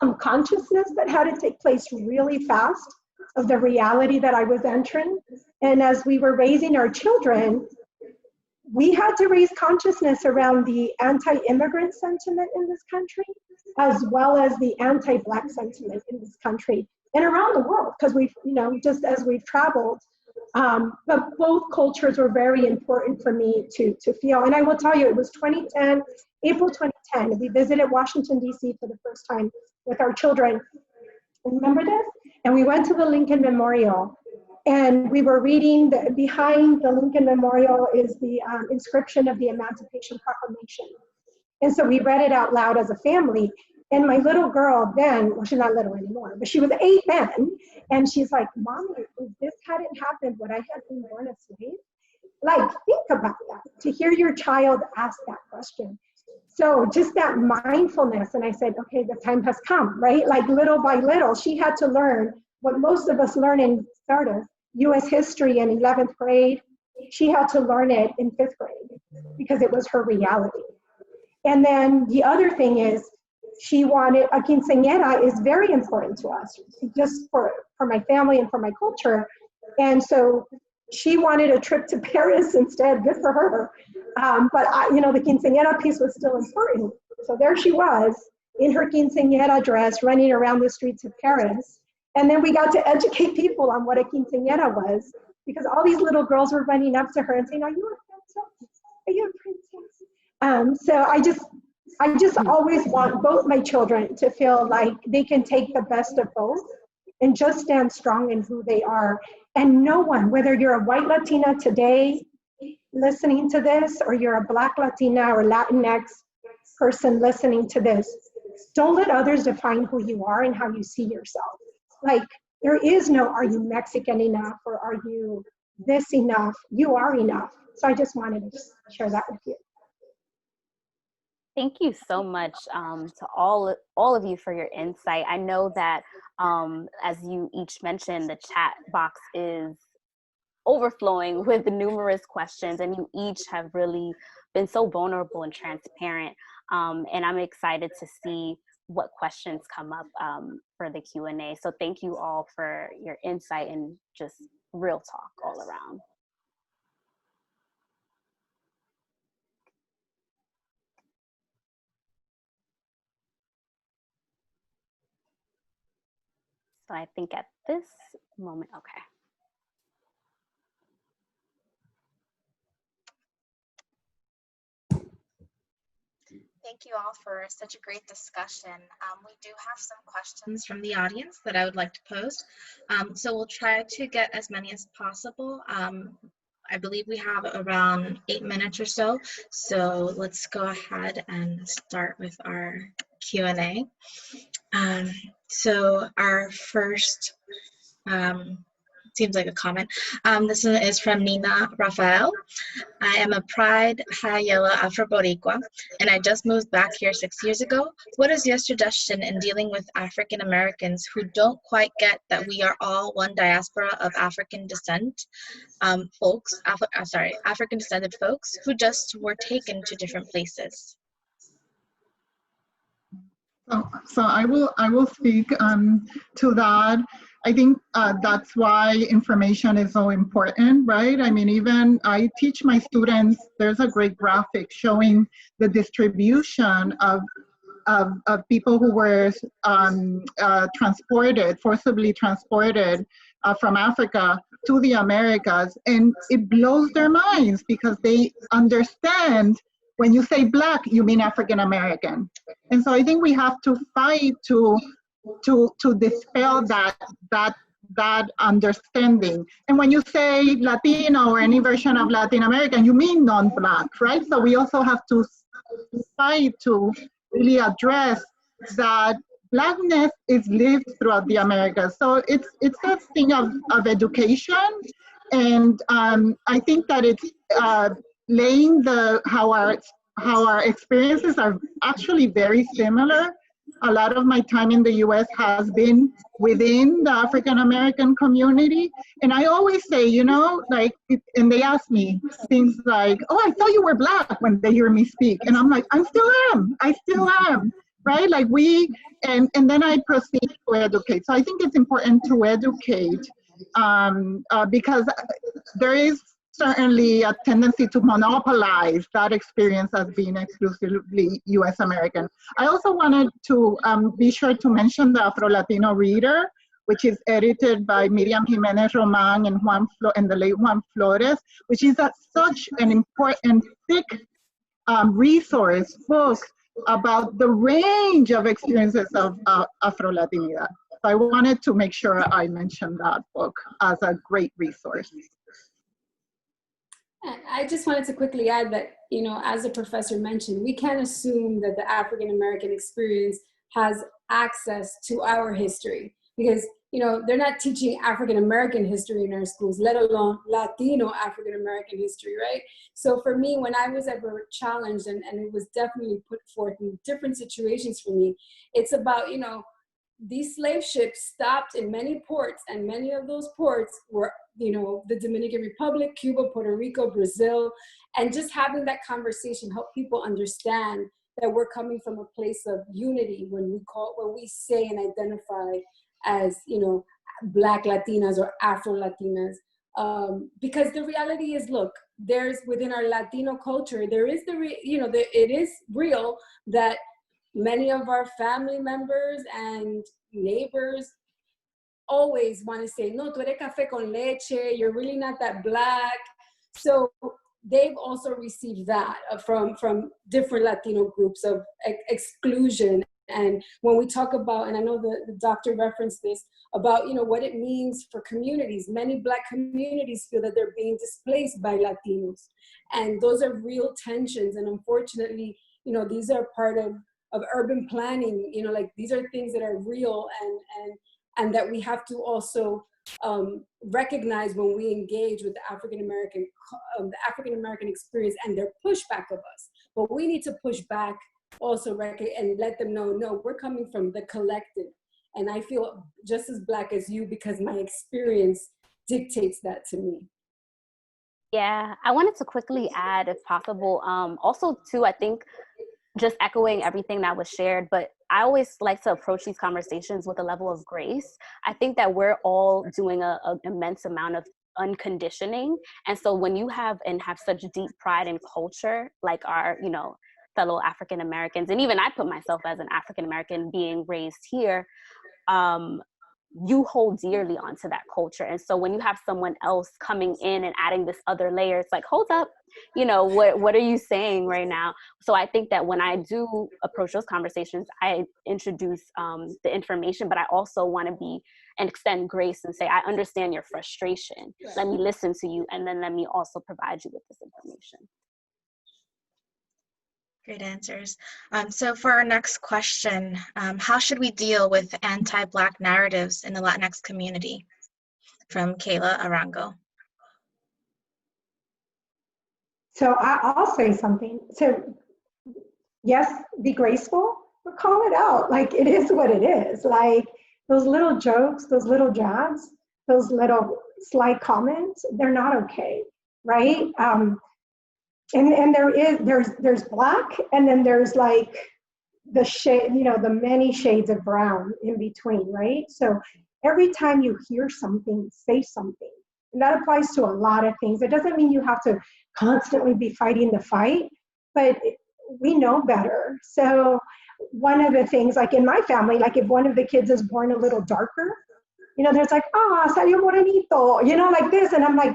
some consciousness that had to take place really fast of the reality that I was entering. And as we were raising our children, we had to raise consciousness around the anti-immigrant sentiment in this country, as well as the anti-Black sentiment in this country and around the world, because we've, just as we've traveled, but both cultures were very important for me to feel. And I will tell you, it was 2010, April 2010. We visited Washington, D.C. for the first time with our children. Remember this? And we went to the Lincoln Memorial. And we were reading, behind the Lincoln Memorial is the inscription of the Emancipation Proclamation. And so we read it out loud as a family. And my little girl then, well, she's not little anymore, but she was 8 then. And she's like, Mommy, if this hadn't happened, would I have been born a slave? Like, think about that, to hear your child ask that question. So just that mindfulness. And I said, okay, the time has come, right? Like little by little, she had to learn what most of us learn in sort of US history in 11th grade. She had to learn it in 5th grade because it was her reality. And then the other thing is, she wanted, a quinceañera is very important to us, just for my family and for my culture. And so she wanted a trip to Paris instead, good for her. But the quinceañera piece was still important. So there she was in her quinceañera dress running around the streets of Paris. And then we got to educate people on what a quinceañera was, because all these little girls were running up to her and saying, are you a princess? Are you a princess? So I just always want both my children to feel like they can take the best of both and just stand strong in who they are. And no one, whether you're a white Latina today listening to this, or you're a Black Latina or Latinx person listening to this, don't let others define who you are and how you see yourself. Like, there is no, are you Mexican enough, or are you this enough? You are enough. So I just wanted to just share that with you. Thank you so much to all of you for your insight. I know that as you each mentioned, the chat box is overflowing with numerous questions, and you each have really been so vulnerable and transparent. And I'm excited to see what questions come up for the Q&A. So thank you all for your insight and just real talk all around. So I think at this moment, okay. Thank you all for such a great discussion. We do have some questions from the audience that I would like to pose. So we'll try to get as many as possible. I believe we have around 8 minutes or so. So let's go ahead and start with our Q&A. So our first, seems like a comment. This one is from Nina Rafael. I am a Pride High Yellow Afro-Boricua, and I just moved back here 6 years ago. What is your suggestion in dealing with African Americans who don't quite get that we are all one diaspora of African descent African descended folks who just were taken to different places? So I will speak to that. I think that's why information is so important, right? I mean, even I teach my students, there's a great graphic showing the distribution of people who were forcibly transported from Africa to the Americas. And it blows their minds because they understand when you say Black, you mean African American. And so I think we have to fight to dispel that understanding. And when you say Latino or any version of Latin American, you mean non-Black, right? So we also have to fight to really address that Blackness is lived throughout the Americas. So it's a thing of education. And I think that it's laying how our experiences are actually very similar. A lot of my time in the US has been within the African American community. And I always say, you know, like, and they ask me things like, oh, I thought you were Black when they hear me speak. And I'm like, I still am, right? Like and then I proceed to educate. So I think it's important to educate because there is certainly a tendency to monopolize that experience as being exclusively US American. I also wanted to be sure to mention the Afro-Latino Reader, which is edited by Miriam Jimenez Roman and the late Juan Flores, which is such an important, thick resource book about the range of experiences of Afro-Latinidad. So I wanted to make sure I mentioned that book as a great resource. I just wanted to quickly add that, you know, as the professor mentioned, we can't assume that the African-American experience has access to our history because, you know, they're not teaching African-American history in our schools, let alone Latino African-American history, right? So for me, when I was ever challenged, and it was definitely put forth in different situations for me, it's about, you know, these slave ships stopped in many ports, and many of those ports were, you know, the Dominican Republic, Cuba, Puerto Rico, Brazil, and just having that conversation help people understand that we're coming from a place of unity when we say and identify as, you know, Black Latinas or Afro-Latinas. Because the reality is, look, there's within our Latino culture, there is it is real that many of our family members and neighbors always want to say, no, tú eres café con leche, you're really not that Black. So they've also received that from different Latino groups of exclusion. And when we talk about, and I know the doctor referenced this, about, you know, what it means for communities, many Black communities feel that they're being displaced by Latinos. And those are real tensions. And unfortunately, you know, these are part of urban planning, you know, like these are things that are real and that we have to also recognize when we engage with the African American experience and their pushback of us. But we need to push back also and let them know, no, we're coming from the collective. And I feel just as Black as you because my experience dictates that to me. Yeah, I wanted to quickly add, if possible, also too, I think, just echoing everything that was shared, but I always like to approach these conversations with a level of grace. I think that we're all doing an immense amount of unconditioning. And so when you have such deep pride in culture, like our, fellow African Americans, and even I put myself as an African American being raised here, you hold dearly onto that culture. And so when you have someone else coming in and adding this other layer, it's like, hold up, what are you saying right now? So I think that when I do approach those conversations, I introduce the information, but I also want to be and extend grace and say, I understand your frustration. Let me listen to you, and then let me also provide you with this information. Great answers. So for our next question, how should we deal with anti-Black narratives in the Latinx community? From Kayla Arango. So I'll say something. So yes, be graceful, but call it out. Like, it is what it is. Like, those little jokes, those little jabs, those little slight comments, they're not okay, right? And there's Black, and then there's like the shade, the many shades of brown in between, right? So every time you hear something, say something. And that applies to a lot of things. It doesn't mean you have to constantly be fighting the fight, but we know better. So one of the things, like in my family, like if one of the kids is born a little darker, there's like, salió morenito, like this. And I'm like,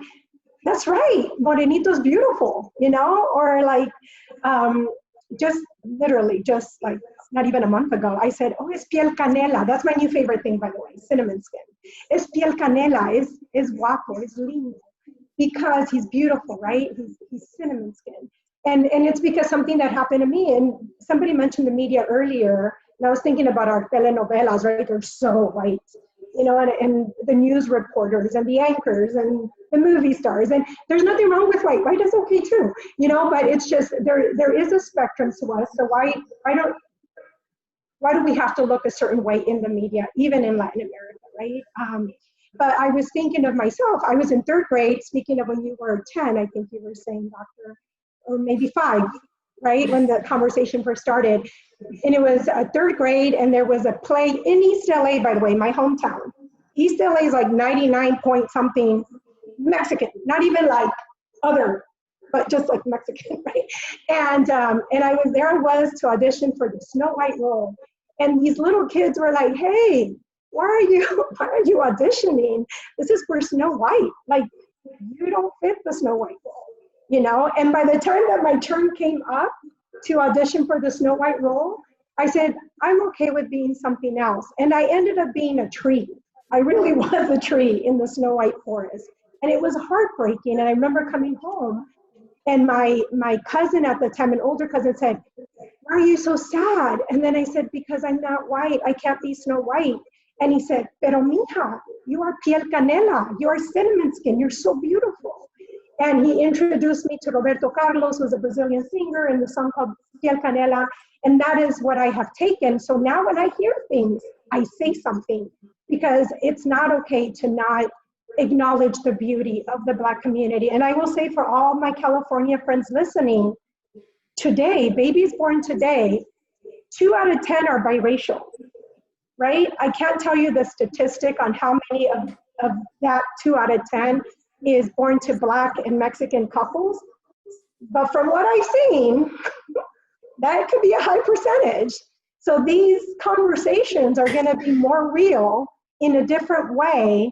that's right, morenito's beautiful, or like, just literally, just like not even a month ago, I said, oh, es piel canela. That's my new favorite thing, by the way, cinnamon skin. Es piel canela, es guapo, es lindo, because he's beautiful, right? He's cinnamon skin. And it's because something that happened to me, and somebody mentioned the media earlier, and I was thinking about our telenovelas, right? They're so white, and the news reporters and the anchors and the movie stars, and there's nothing wrong with white. White is okay too, but it's just, there is a spectrum to us. So why do we have to look a certain way in the media, even in Latin America, right? But I was thinking of myself. I was in 3rd grade, speaking of when you were 10, I think you were saying, Doctor, or maybe 5, right? When the conversation first started. And it was 3rd grade, and there was a play in East LA, by the way, my hometown. East LA is like 99 point something Mexican, not even like other, but just like Mexican, right? And I was to audition for the Snow White role. And these little kids were like, hey, why are you auditioning? This is for Snow White. Like, you don't fit the Snow White role, And by the time that my turn came up to audition for the Snow White role, I said, I'm okay with being something else. And I ended up being a tree. I really was a tree in the Snow White forest. And it was heartbreaking. And I remember coming home, and my cousin at the time, an older cousin, said, why are you so sad? And then I said, because I'm not white. I can't be Snow White. And he said, pero mija, you are piel canela. You are cinnamon skin. You're so beautiful. And he introduced me to Roberto Carlos, who's a Brazilian singer, in the song called Piel Canela. And that is what I have taken. So now when I hear things, I say something, because it's not okay to not acknowledge the beauty of the Black community. And I will say, for all my California friends listening, today, babies born today, 2 out of 10 are biracial, right? I can't tell you the statistic on how many of that 2 out of 10 is born to Black and Mexican couples. But from what I've seen, that could be a high percentage. So these conversations are going to be more real in a different way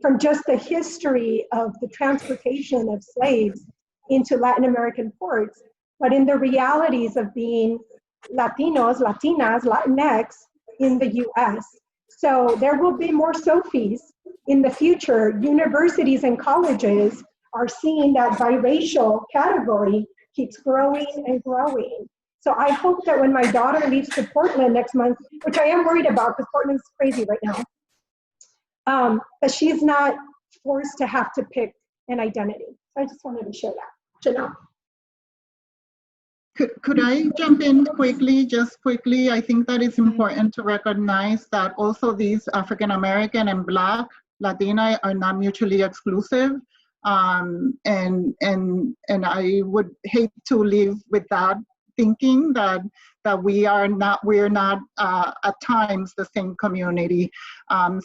from just the history of the transportation of slaves into Latin American ports, but in the realities of being Latinos, Latinas, Latinx in the US. So there will be more Sophies in the future. Universities and colleges are seeing that biracial category keeps growing and growing. So I hope that when my daughter leaves to Portland next month, which I am worried about because Portland's crazy right now, that she's not forced to have to pick an identity. So I just wanted to share that. Janelle. Could I jump in quickly, just quickly? I think that it's important to recognize that also these African American and Black Latina are not mutually exclusive. And I would hate to live with that thinking that we're not at times the same community.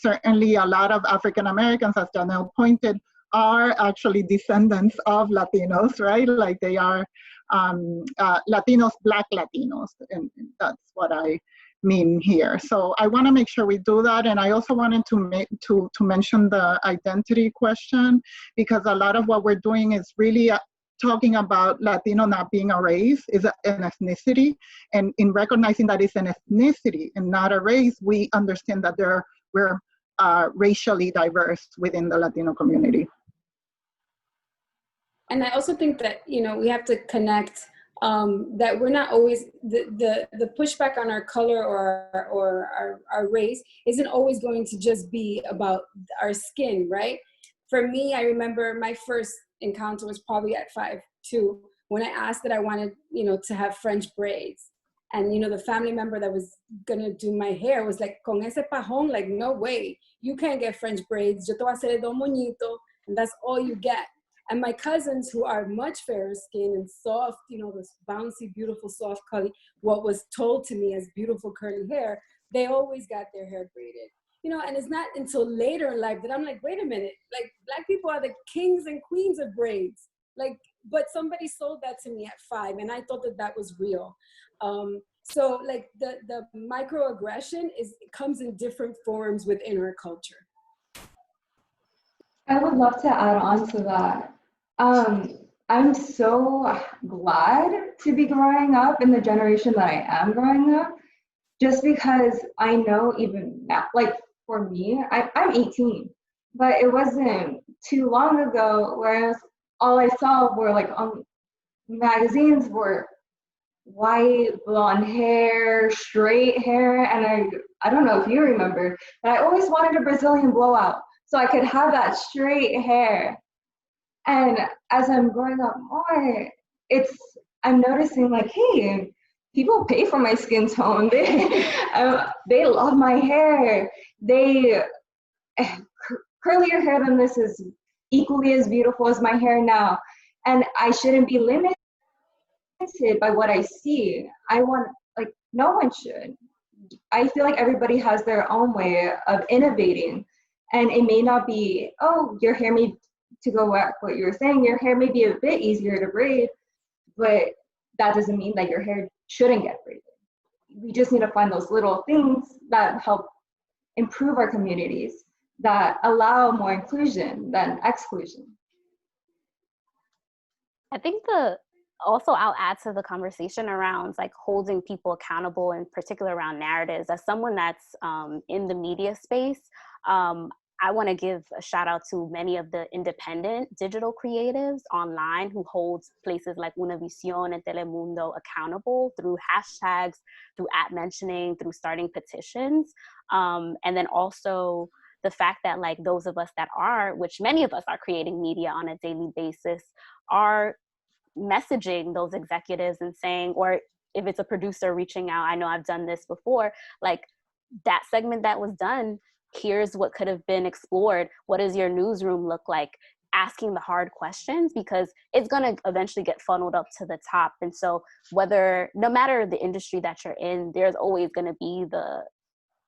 Certainly a lot of African Americans, as Janelle pointed, are actually descendants of Latinos, right? Like they are Latinos, Black Latinos, and that's what I mean here. So I want to make sure we do that, and I also wanted to mention the identity question, because a lot of what we're doing is really talking about Latino not being a race, is an ethnicity, and in recognizing that it's an ethnicity and not a race, we understand that we're racially diverse within the Latino community. And I also think that, you know, we have to connect that we're not always, the pushback on our color or our race isn't always going to just be about our skin, right? For me, I remember my first encounter was probably at 5'2", when I asked that I wanted, you know, to have French braids. And, you know, the family member that was gonna do my hair was like, con ese pajón, like, no way, you can't get French braids. Yo te voy a hacer dos moñitos, and that's all you get. And my cousins, who are much fairer skin and soft, you know, this bouncy, beautiful, soft curly, what was told to me as beautiful curly hair, they always got their hair braided. You know, and it's not until later in life that I'm like, wait a minute, like Black people are the kings and queens of braids. Like, but somebody sold that to me at 5, and I thought that that was real. So like the microaggression comes in different forms within our culture. I would love to add on to that. I'm so glad to be growing up in the generation that I am growing up, just because I know even now, like for me, I'm 18, but it wasn't too long ago where all I saw were like on magazines were white, blonde hair, straight hair, and I don't know if you remember, but I always wanted a Brazilian blowout so I could have that straight hair. And as I'm growing up more, I'm noticing like, hey, people pay for my skin tone. They love my hair. Curlier hair than this is equally as beautiful as my hair now. And I shouldn't be limited by what I see. No one should. I feel like everybody has their own way of innovating. And it may not be, oh, your hair may, to go back what you were saying, your hair may be a bit easier to braid, but that doesn't mean that your hair shouldn't get braided. We just need to find those little things that help improve our communities, that allow more inclusion than exclusion. I think also I'll add to the conversation around like holding people accountable, in particular around narratives. As someone that's in the media space, I want to give a shout out to many of the independent digital creatives online who hold places like Univision and Telemundo accountable through hashtags, through @mentioning, through starting petitions. And then also the fact that like those of us that are, which many of us are creating media on a daily basis, are messaging those executives and saying, or if it's a producer reaching out, I know I've done this before, like that segment that was done, here's what could have been explored. What does your newsroom look like? Asking the hard questions, because it's going to eventually get funneled up to the top. And so no matter the industry that you're in, there's always going to be the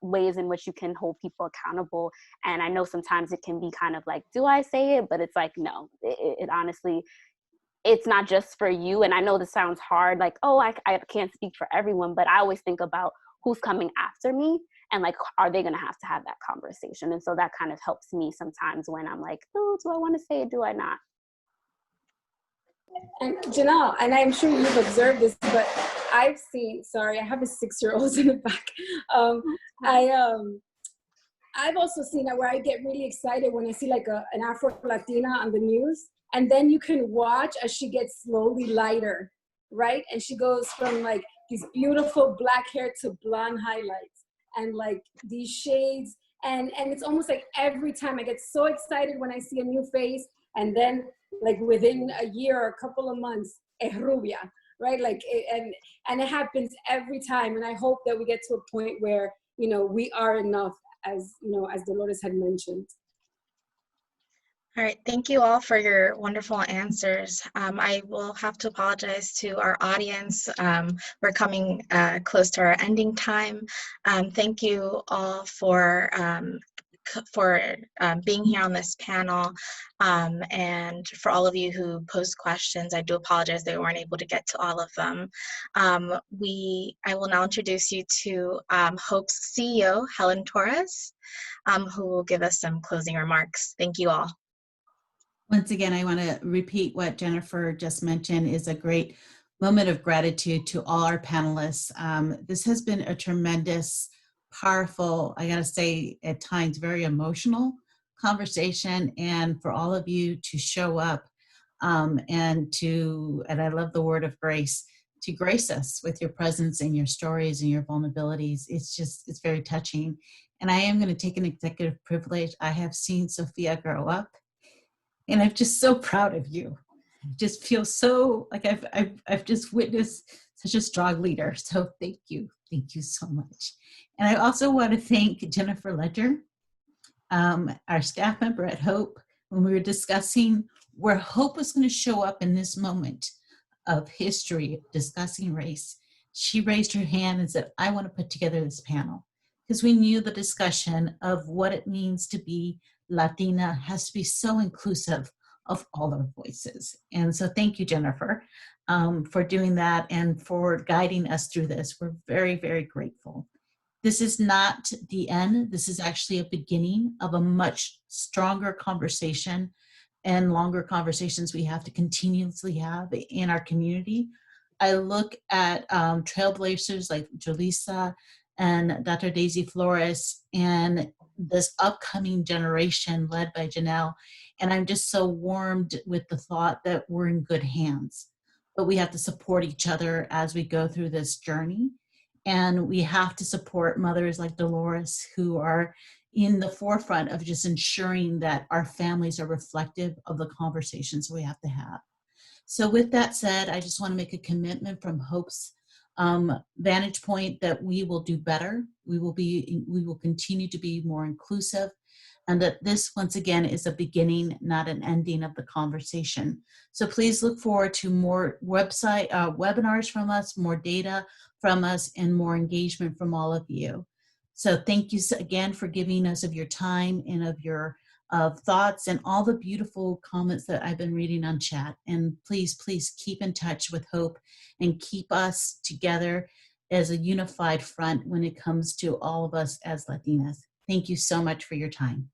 ways in which you can hold people accountable. And I know sometimes it can be kind of like, do I say it? But it's like, no, it honestly, it's not just for you. And I know this sounds hard, like, oh, I can't speak for everyone, but I always think about who's coming after me. And like, are they going to have that conversation? And so that kind of helps me sometimes when I'm like, oh, do I want to say it? Do I not? And Janelle, and I'm sure you've observed this, but I've seen, sorry, I have a 6-year-old in the back. I've also seen that where I get really excited when I see like an Afro-Latina on the news, and then you can watch as she gets slowly lighter, right? And she goes from like these beautiful black hair to blonde highlights and like these shades. And it's almost like every time I get so excited when I see a new face, and then like within a year or a couple of months, es rubia, right? Like, and it happens every time. And I hope that we get to a point where, you know, we are enough, as, you know, as Dolores had mentioned. All right, thank you all for your wonderful answers. I will have to apologize to our audience. We're coming close to our ending time. Thank you all for being here on this panel, and for all of you who posed questions. I do apologize that we weren't able to get to all of them. I will now introduce you to Hope's CEO, Helen Torres, who will give us some closing remarks. Thank you all. Once again, I want to repeat what Jennifer just mentioned is a great moment of gratitude to all our panelists. This has been a tremendous, powerful, I gotta say at times very emotional conversation, and for all of you to show up and I love the word of grace, to grace us with your presence and your stories and your vulnerabilities. It's very touching. And I am going to take an executive privilege. I have seen Sophia grow up, and I'm just so proud of you. I just feel so like I've just witnessed such a strong leader. So thank you so much. And I also want to thank Jennifer Ledger, our staff member at Hope, when we were discussing where Hope was going to show up in this moment of history, discussing race. She raised her hand and said, I want to put together this panel, because we knew the discussion of what it means to be Latina has to be so inclusive of all our voices. And so thank you, Jennifer, for doing that and for guiding us through this. We're very, very grateful. This is not the end. This is actually a beginning of a much stronger conversation and longer conversations we have to continuously have in our community. I look at trailblazers like Julissa and Dr. Daisy Flores and this upcoming generation led by Janelle, and I'm just so warmed with the thought that we're in good hands. But we have to support each other as we go through this journey. And we have to support mothers like Dolores, who are in the forefront of just ensuring that our families are reflective of the conversations we have to have. So with that said, I just want to make a commitment from Hope's vantage point that we will do better. We will continue to be more inclusive, and that this, once again, is a beginning, not an ending of the conversation. So please look forward to more webinars from us, more data from us, and more engagement from all of you. So thank you again for giving us of your time and of your thoughts and all the beautiful comments that I've been reading on chat. And please, please keep in touch with Hope and keep us together as a unified front when it comes to all of us as Latinas. Thank you so much for your time.